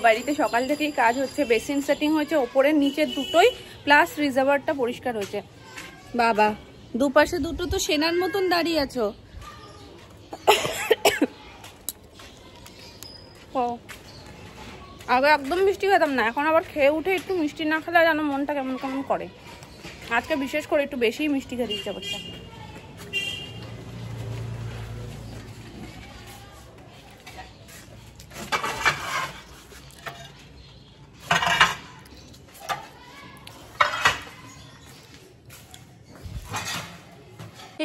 বাড়িতে সকাল থেকেই কাজ হচ্ছে, বেসিন সেটিং হয়েছে ওপরের নিচের দুটোই, প্লাস রিজার্ভারটা পরিষ্কার হয়েছে। বাবা দুপাশে দুটো তো সেনার মতন দাঁড়িয়ে আছো। আগে একদম মিষ্টি খেতাম না, এখন আবার খেয়ে উঠে একটু মিষ্টি না খেলে যেন মনটা কেমন কেমন করে। আজকে বিশেষ করে একটু বেশি মিষ্টি খেতে ইচ্ছা করছে।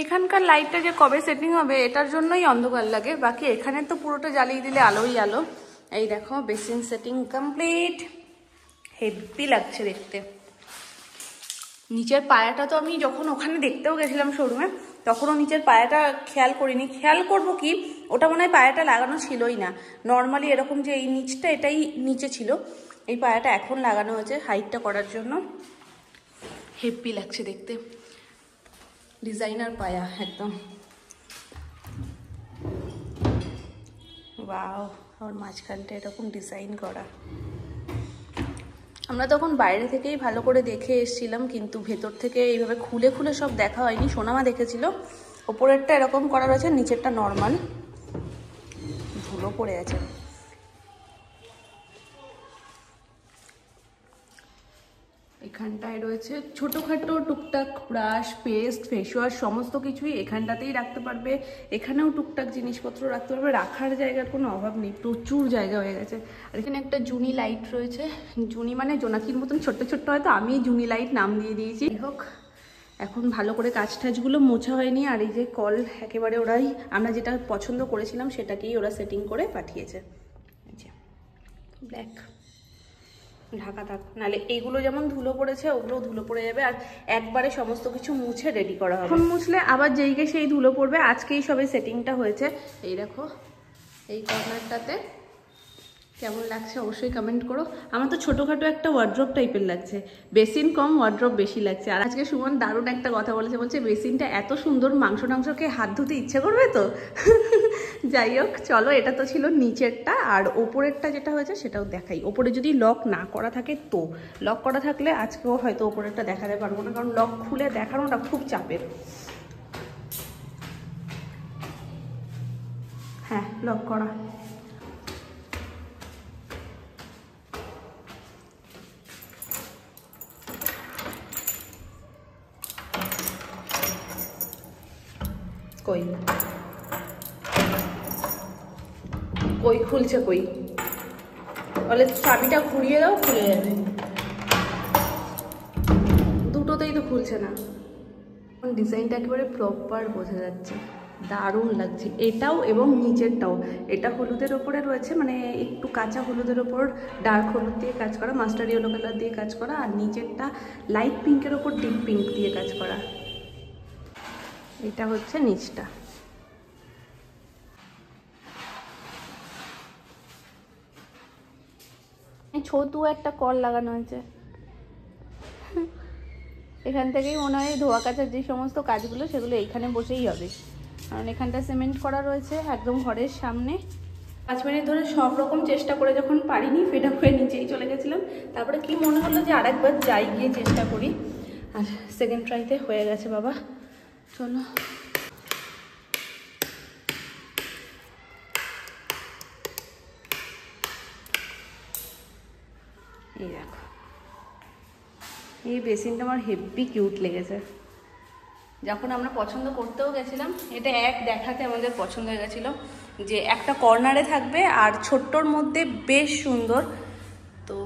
এখানকার লাইটটা যে কবে সেটিং হবে এটার জন্যই অন্ধকার লাগে, বাকি এখানে তো পুরোটা জ্বালিয়ে দিলে আলোই আলো। এই দেখো বেসিন সেটিং কমপ্লিট, হেভি লাগছে দেখতে। নিচের পায়াটা তো আমি যখন ওখানে দেখতেও গেছিলাম শোরুমে, তখনও নিচের পায়াটা খেয়াল করিনি। খেয়াল করবো কি, ওটা মনে হয় পায়াটা লাগানো ছিলই না। নর্মালি এরকম যে এই নিচটা এটাই নিচে ছিল, এই পায়াটা এখন লাগানো হয়েছে হাইটটা করার জন্য। হেভি লাগছে দেখতে, ডিজাইনার পায়া একদম। ওয়াও, আর মাঝখানটা এরকম ডিজাইন করা। আমরা তখন বাইরে থেকেই ভালো করে দেখে এসেছিলাম, কিন্তু ভেতর থেকে এইভাবে খুলে খুলে সব দেখা হয়নি। সোনামা দেখেছিল। ওপরেরটা এরকম করা রয়েছে, নিচেরটা নর্মাল। ধুলো পড়ে আছে। এখানটায় রয়েছে ছোটোখাটো টুকটাক ব্রাশ, পেস্ট, ফেস ওয়াশ সমস্ত কিছুই এখানটাতেই রাখতে পারবে। এখানেও টুকটাক জিনিসপত্র রাখতে পারবে, রাখার জায়গার কোনো অভাব নেই, প্রচুর জায়গা হয়ে গেছে। আর এখানে একটা জুনি লাইট রয়েছে, জুনি মানে জোনাকির মতন ছোট্ট ছোট্ট, হয়তো আমি জুনি লাইট নাম দিয়ে দিয়েছি। হোক, এখন ভালো করে কাজ টাজগুলো মোছা হয়নি। আর এই যে কল একেবারে ওরাই, আমরা যেটা পছন্দ করেছিলাম সেটাকেই ওরা সেটিং করে পাঠিয়েছে। ব্ল্যাক ঢাকা থাক, নাহলে এইগুলো যেমন ধুলো পড়েছে ওগুলো ধুলো পড়ে যাবে। আর একবারে সমস্ত কিছু মুছে রেডি করা হবে, এখন মুছলে আবার যেইকে সেই ধুলো পড়বে। আজকেই সবে সেটিংটা হয়েছে। এই দেখো এই কর্নারটাতে কেমন লাগছে অবশ্যই কমেন্ট করো। আমার তো ছোটোখাটো একটা ওয়ার্ড্রপ টাইপের লাগছে, বেসিন কম ওয়ার্ড্রপ বেশি লাগছে। আর আজকে সুমন দারুণ একটা কথা বলেছে, বলছে বেসিনটা এত সুন্দর, মাংস টাংসকে হাত ধুতে ইচ্ছে করবে তো। যাই হোক চলো, এটা তো ছিল নিচেরটা। আর ওপরেরটা যেটা হয়েছে সেটাও দেখাই। ওপরে যদি লক না করা থাকে, তো লক করা থাকলে আজকেও হয়তো ওপরেরটা দেখাতে পারবো না, কারণ লক খুলে দেখানোটা খুব চাপের। হ্যাঁ লক করা। কই কই খুলছে, কই বলে চাবিটা ঘুরিয়ে দাও, খুলে যাবে। দুটোতেই তো খুলছে না। ডিজাইনটা একেবারে প্রপার বোঝা যাচ্ছে, দারুণ লাগছে এটাও এবং নিচেরটাও। এটা হলুদের ওপরে রয়েছে, মানে একটু কাঁচা হলুদের ওপর ডার্ক হলুদ দিয়ে কাজ করা, মাস্টার্ড ইয়েলো কালার দিয়ে কাজ করা। আর নিচেরটা লাইট পিঙ্কের ওপর ডিপ পিঙ্ক দিয়ে কাজ করা। এটা হচ্ছে নিচটা। ছোটু একটা কল লাগানো হয়েছে, এখান থেকেই মনে হয় ধোয়া কাচার যে সমস্ত কাজগুলো সেগুলো এইখানে বসেই হবে, কারণ এখানটা সিমেন্ট করা রয়েছে একদম ঘরের সামনে। 5 মিনিট ধরে সব রকম চেষ্টা করে যখন পারিনি, ফেড আপ হয়ে নিচেই চলে গেছিলাম। তারপরে কি মনে হলো যে আরেকবার যাই, গিয়ে চেষ্টা করি। আর সেকেন্ড ট্রাইতে হয়ে গেছে বাবা। চলো এই দেখো, এই বেসিনটা আমার হেভি কিউট লেগেছে। যখন আমরা পছন্দ করতেও গেছিলাম, এটা এক দেখাতে আমাদের পছন্দ হয়ে গেছিলো যে একটা কর্নারে থাকবে আর ছোট্টর মধ্যে বেশ সুন্দর। তো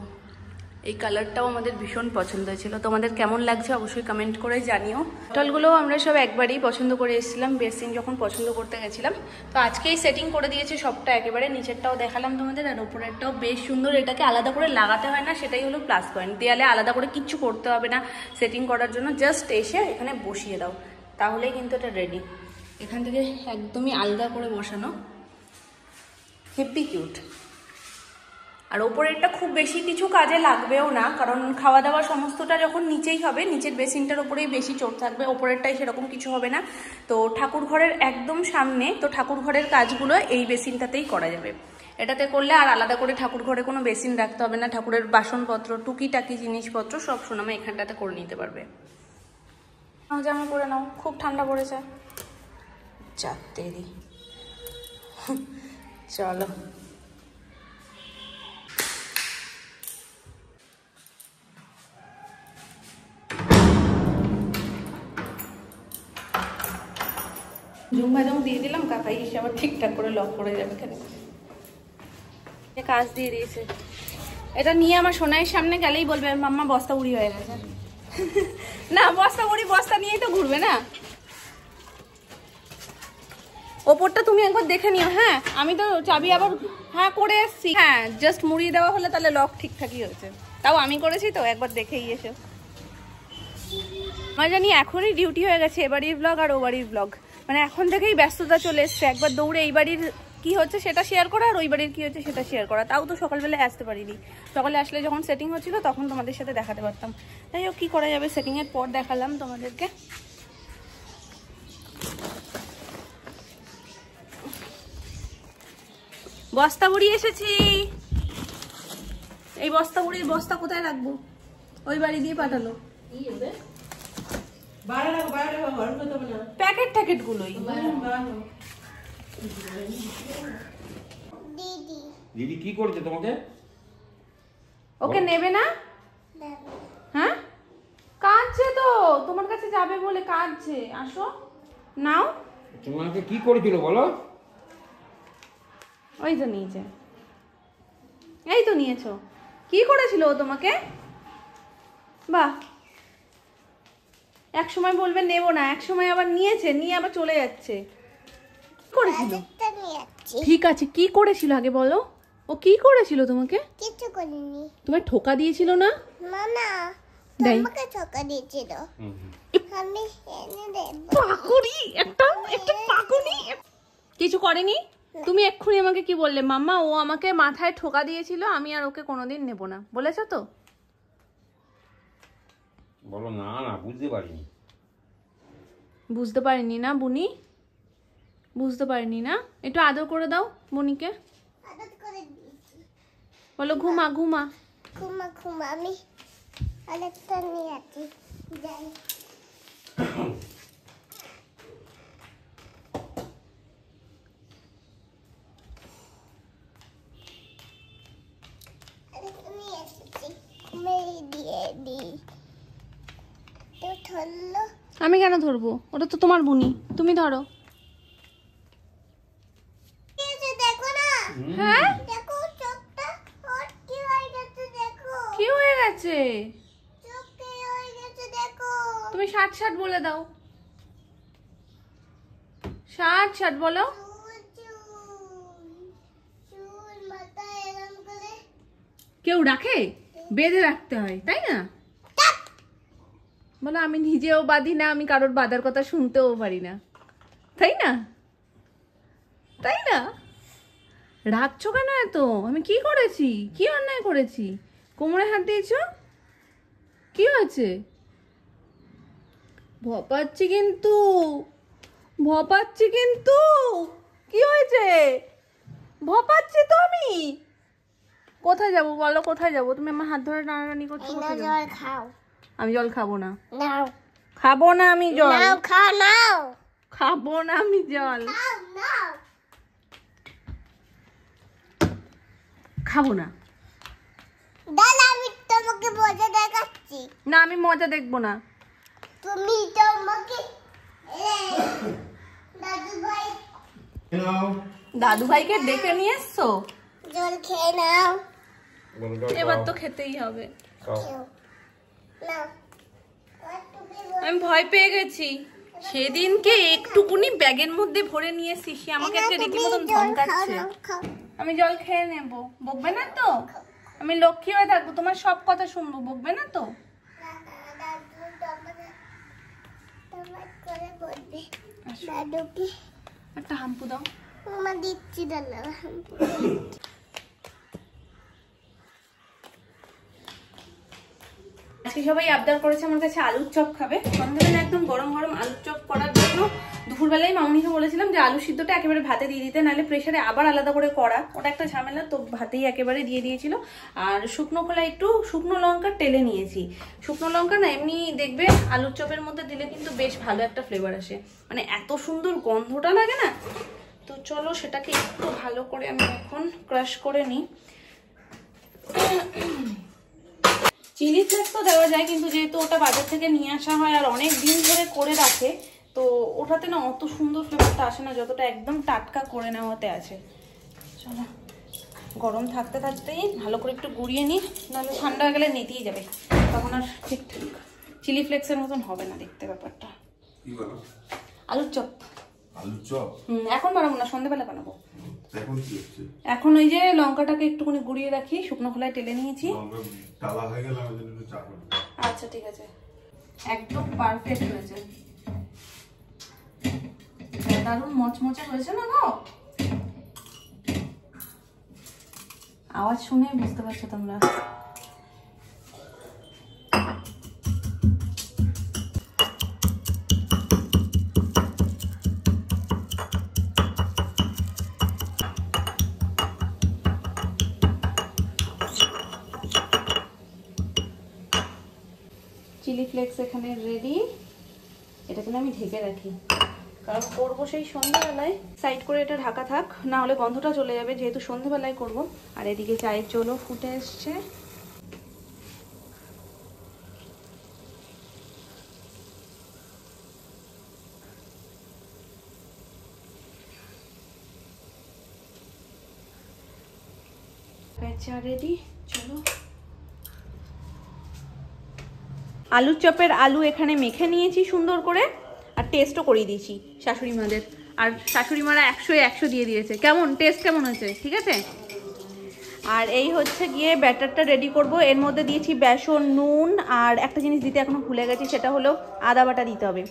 এই কালারটাও আমাদের ভীষণ পছন্দ হয়েছিল। তোমাদের কেমন লাগছে অবশ্যই কমেন্ট করে জানিও। বটলগুলোও আমরা সব একবারেই পছন্দ করে এসেছিলাম বেসিন যখন পছন্দ করতে গেছিলাম। তো আজকেই সেটিং করে দিয়েছে সবটা একেবারে। নিচেরটাও দেখালাম তোমাদের, আর ওপরেরটাও বেশ সুন্দর। এটাকে আলাদা করে লাগাতে হয় না, সেটাই হলো প্লাস পয়েন্ট। দেয়ালে আলাদা করে কিচ্ছু করতে হবে না সেটিং করার জন্য, জাস্ট এসে এখানে বসিয়ে দাও, তাহলেই কিন্তু এটা রেডি। এখান থেকে একদমই আলগা করে বসানো, হেভি কিউট। আর ওপরেরটা খুব বেশি কিছু কাজে লাগবেও না, কারণ খাওয়া দাওয়া সমস্তটা যখন নিচেই হবে, নিচের বেসিনটার ওপরেই বেশি চোট থাকবে, ওপরেরটাই সেরকম কিছু হবে না। তো ঠাকুর ঘরের একদম সামনে, তো ঠাকুর ঘরের কাজগুলো এই বেসিনটাতেই করা যাবে। এটাতে করলে আর আলাদা করে ঠাকুর ঘরে কোনো বেসিন রাখতে হবে না, ঠাকুরের বাসনপত্র টুকিটাকি জিনিসপত্র সব সোনামা এখানটাতে করে নিতে পারবে। জামা পরে নাও, খুব ঠান্ডা পড়েছে। চারটে দি চলো জুম ভাজাও দিয়ে দিলাম, কাকাই এসে আবার ঠিকঠাক করে লক করে যাবে। এখানে কাজ দিয়ে দিয়েছে, এটা নিয়ে আমার সোনাইয়ের সামনে গেলেই বলবে মাম্মা বস্তা উড়ি হয়ে গেছে। না বস্তা উড়ি বস্তা নিয়েই তো ঘুরবে না। ওপরটা তুমি একবার দেখে নিও। হ্যাঁ আমি তো চাবি আবার হ্যাঁ করে এসছি। হ্যাঁ জাস্ট মুড়িয়ে দেওয়া হলে তাহলে লক ঠিকঠাকই হয়েছে। তাও আমি করেছি তো, একবার দেখেই এসো। আমার জানি এখনই ডিউটি হয়ে গেছে, এ বাড়ির ব্লগ আর ও বাড়ির ব্লগ, মানে এখন থেকেই ব্যস্ততা চলে এসছে। একবার দৌড়ে এই বাড়ির কি হচ্ছে সেটা শেয়ার করা আর ওই বাড়ির কি হচ্ছে সেটা শেয়ার করা। তাও তো সকালবেলায় আসতে পারিনি, সকালে আসলে যখন সেটিং হচ্ছিল তখন তোমাদের সাথে দেখাতে পারতাম। তাই হোক, কী করা যাবে, সেটিংয়ের পর দেখালাম তোমাদেরকে। বস্তা বুড়ি এসেছি। এই বস্তা বুড়ির বস্তা কোথায় রাখবো? ওই বাড়ি দিয়ে পাঠালো প্যাকেট ট্যাকেট গুলোই। দিদি কি করেছে তোমাকে? ওকে নেবে না? হ্যাঁ কাঁদছে তো, তোমার কাছে যাবে বলে কাঁদছে। আসো নাও। তোমাকে কি করেছিল বলো? ওই তো নিয়েছে, এই তো নিয়েছো। কি করেছিল ও তোমাকে? বাহ, এক সময় বলবে নেব না, এক সময় আবার নিয়েছে, নিয়ে আবার চলে যাচ্ছে। কি করেছিল? ঠিক আছে, কি করেছিল আগে বলো। ও কি করেছিল তোমাকে? কিছু করিনি। তোমায় ঠোকা দিয়েছিল না? না না, তোমাকে ঠোকা দিয়েছিল। আমি এনে দেব। পাকুড়ি একটা পাকুড়ি। কিছু করেনি। তুমি এক্ষুনি আমাকে কি বললে? মাম্মা ও আমাকে মাথায় ঠোকা দিয়েছিল, আমি আর ওকে কোনোদিন নেব না বলেছো তো? বলো না না, বুঝতে পারিনি। বুঝতে পারিনি না বুনি, বুঝতে পারিনি না। একটু আদর করে দাও বুনিকে, আদর করে দিয়েছি। বলো ঘুমা ঘুমা। ঘুমা ঘুমা, আমি আরেকটা নিয়ে আসি। যাই আরেকটা নিয়ে এসেছি, মেরে দিয়ে দিই। তো ধরলো। আমি কেন ধরবো? ওটা তো তোমার বুনি, তুমি ধরো। দেখো না। হ্যাঁ দেখো চোখটা ওর কি হয়ে গেছে, দেখো কি হয়ে গেছে? চোখ কি হয়ে গেছে দেখো। তুমি 60 বলে দাও, 60 বলো। চুল মাথায় এরম করে কেউ রাখে? বেঁধে রাখতে হয় তাই না? বলো আমি নিজেও বাঁধি না, আমি কারোর বাঁধার কথা শুনতেও পারি না, তাই না? তাই না? রাখছো কেন এত? আমি কি করেছি? কি অন্যায় করেছি? কোমরে হাত দিয়েছো? কি হয়েছে? ভপাচ্ছি কিন্তু, ভপাচ্ছি কিন্তু। কি হয়েছে? ভপাচ্ছি তো আমি। কোথায় যাবো বলো, কোথায় যাবো? তুমি আমার হাত ধরে টানাটানি করছো, কোথায় যাবো? জল খাও। আমি জল খাবো না, নাও খাবো না আমি জল, নাও, খাও নাও, খাবো না আমি জল, খাও নাও। খাবো না। দাদা আমি তোমাকে মজা দেখাচ্ছি। না আমি মজা দেখবো না। তুমি তোমাকে দাদু ভাই, দাদু ভাইকে ডেকে নিয়ে এসছো, জল খেয়ে নাও। এবার তো খেতেই হবে। খেও নাও। আর তুমি আমি ভয় পেয়ে গেছি। সেদিনকে একটুকুনি ব্যাগের মধ্যে ভরে নিয়ে এসছি, সে আমাকে একটা রীতিমতন ধমকাচ্ছে। খাও। আমি জল খেয়ে নেবো, বকবে না তো? আমি লক্ষ্মী হয়ে থাকবো, তোমার সব কথা শুনবো, বকবে না তো? দাদু তোমার করে বলবে। দাদুকে একটা হাম্পু দাও। মা দিচ্ছি, দাদা হাম্পু। আজকে সবাই আবদার করেছে আমার কাছে আলুর চপ খাবে। সন্ধ্যাবেলা একদম গরম গরম আলুর চপ করার জন্য দুপুরবেলায় মামুনিকে বলেছিলাম যে আলু সিদ্ধটা একেবারে ভাতে দিয়ে দিতে, নাহলে প্রেসারে আবার আলাদা করে করা, ওটা একটা ঝামেলা, তো ভাতেই একেবারে দিয়ে দিয়েছিল। আর শুকনো খোলা একটু শুকনো লঙ্কা টেলে নিয়েছি। শুকনো লঙ্কা না এমনি দেখবে আলুর চপের মধ্যে দিলে কিন্তু বেশ ভালো একটা ফ্লেভার আসে, মানে এত সুন্দর গন্ধটা লাগে না। তো চলো সেটাকে একটু ভালো করে আমি এখন ক্রাশ করে নিই। চিলি ফ্লেক্স তো দেওয়া যায়, কিন্তু যেহেতু ওটা বাজার থেকে নিয়ে আসা হয় আর অনেক দিন ধরে করে রাখে, তো ওটাতে না অত সুন্দর ফ্লেভারটা আসে না যতটা একদম টাটকা করে নেওয়াতে আছে। চলো গরম থাকতে থাকতেই ভালো করে একটু গুঁড়িয়ে নিই, নাহলে ঠান্ডা হয়ে গেলে নেতিয়ে যাবে, তখন আর ঠিকঠাক চিলি ফ্লেক্সের মতন হবে না দেখতে ব্যাপারটা। আলুর চপ। আলুর চপ এখন বানাবো না, সন্ধ্যাবেলা বানাবো। এখন কি হচ্ছে? এখন ওই যে লঙ্কাটাকে একটুখানি গুঁড়িয়ে রাখি, শুকনো খোলায় টেলে নিয়েছি। টালা হয়ে গেলে আমাদের একটু চা করবে। আচ্ছা ঠিক আছে, একদম পারফেক্ট হয়েছে, দারুণ মচমচে হয়েছে না গো? আওয়াজ শুনে বুঝতে পারছো তোমরা। চিলি ফ্লেক্স এখানে রেডি, এটাকে আমি ঢেকে রাখি, কারণ করবো সেই সন্ধ্যাবেলায়। সাইড করে এটা ঢাকা থাক, না হলে গন্ধটা চলে যাবে, যেহেতু সন্ধ্যাবেলায় করব। আর এদিকে চায়ের জলও ফুটে এসছে। চা রেডি, চলো। আলুর চপের আলু এখানে মেখে নিয়েছি সুন্দর করে, আর টেস্টও করিয়ে দিয়েছি শাশুড়ি মাদের। আর শাশুড়ি মারা 100-100 দিয়ে দিয়েছে। কেমন টেস্ট কেমন হয়েছে? ঠিক আছে। আর এই হচ্ছে গিয়ে ব্যাটারটা রেডি করব। এর মধ্যে দিয়েছি বেসন, নুন, আর একটা জিনিস দিতে এখনো ভুলে গেছি, সেটা হলো আদা বাটা দিতে হবে।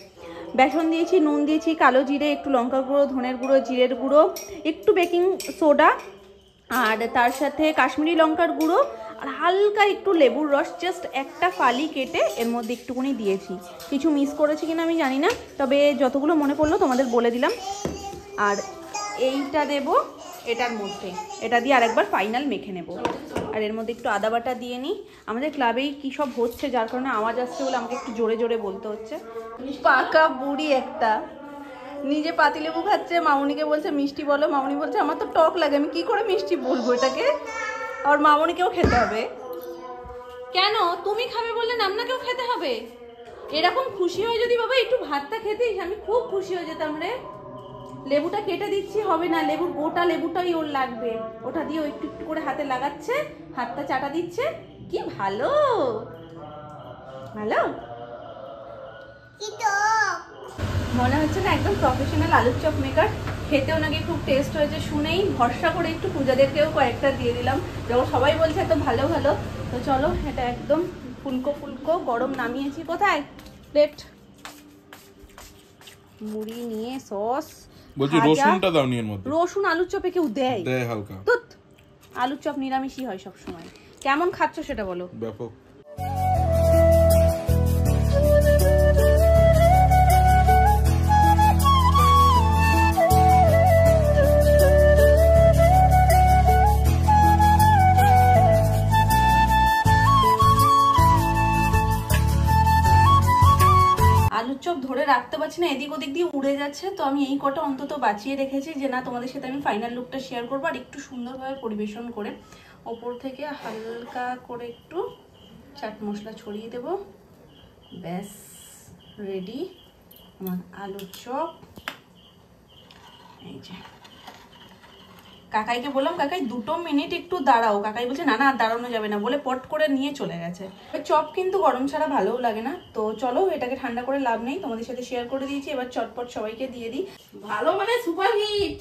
বেসন দিয়েছি, নুন দিয়েছি, কালো জিরে, একটু লঙ্কার গুঁড়ো, ধনের গুঁড়ো, জিরের গুঁড়ো, একটু বেকিং সোডা, আর তার সাথে কাশ্মীরি লঙ্কার গুঁড়ো, আর হালকা একটু লেবুর রস, জাস্ট একটা ফালি কেটে এর মধ্যে একটুখানি দিয়েছি। কিছু মিস করেছি কিনা আমি জানি না, তবে যতগুলো মনে পড়লো তোমাদের বলে দিলাম। আর এইটা দেব এটার মধ্যে, এটা দিয়ে আরেকবার ফাইনাল মেখে নেব। আর এর মধ্যে একটু আদা বাটা দিয়ে নিই। আমাদের ক্লাবেই কী সব হচ্ছে, যার কারণে আওয়াজ আসছে বলে আমাকে একটু জোরে জোরে বলতে হচ্ছে। পাকা বুড়ি একটা, নিজে পাতিলেবু খাচ্ছে, মামুনিকে বলছে মিষ্টি বলো, মামুনি বলছে আমার তো টক লাগে, আমি কি করে মিষ্টি বলবো এটাকে। আর মামুনিকেও খেতে হবে। কেন তুমি খাবে বললে আপনাকেও খেতে হবে? এরকম খুশি হয়ে যদি বাবা একটু ভাতটা খেতিস, আমি খুব খুশি হয়ে যেতাম রে। লেবুটা কেটে দিচ্ছি, হবে না, লেবুর গোটা লেবুটাই ওর লাগবে, ওটা দিয়ে একটু একটু করে হাতে লাগাচ্ছে, হাতটা চাটা দিচ্ছে। কি ভালো, ভালো মনে হচ্ছে না? একদম প্রফেশনাল আলুর চপ মেকার। খেতেও নাকি খুব টেস্ট হয়েছে, শুনেই ভরসা করে একটু পূজাদেরকেও কয়েকটা দিয়ে দিলাম, যখন সবাই বলছে এত ভালো ভালো। তো চলো, এটা একদম ফুলকো ফুলকো গরম নামিয়েছি। কোথায় প্লেট? মুড়ি নিয়ে সস, বলছি রসুনটা দাও নিয়ের মধ্যে। রসুন আলুর চপে কেউ দেয়? দেয় হালকা। দুধ আলুর চপ নিরামিষই হয় সব সময়। কেমন খাচ্ছ সেটা বলো। ব্যাপক। আলুর চপ ধরে রাখতে পারছি না, এদিক ওদিক দিয়ে উড়ে যাচ্ছে, তো আমি এই কটা অন্তত বাঁচিয়ে রেখেছি যে না তোমাদের সাথে আমি ফাইনাল লুকটা শেয়ার করবো, আর একটু সুন্দরভাবে পরিবেশন করে। ওপর থেকে হালকা করে একটু চাট মশলা ছড়িয়ে দেব। ব্যাস রেডি আমার আলুর চপ। এই যে কাকাইকে বললাম, কাকাই 2 মিনিট একটু দাঁড়াও, কাকাই বলছে না না আর দাঁড়ানো যাবে না বলে পট করে নিয়ে চলে গেছে। চপ কিন্তু গরম ছাড়া ভালোও লাগে না। তো চলো, এটাকে ঠান্ডা করে লাভ নেই, তোমাদের সাথে শেয়ার করে দিয়েছি, এবার চটপট সবাইকে দিয়ে দিই। ভালো মানে সুপার হিট।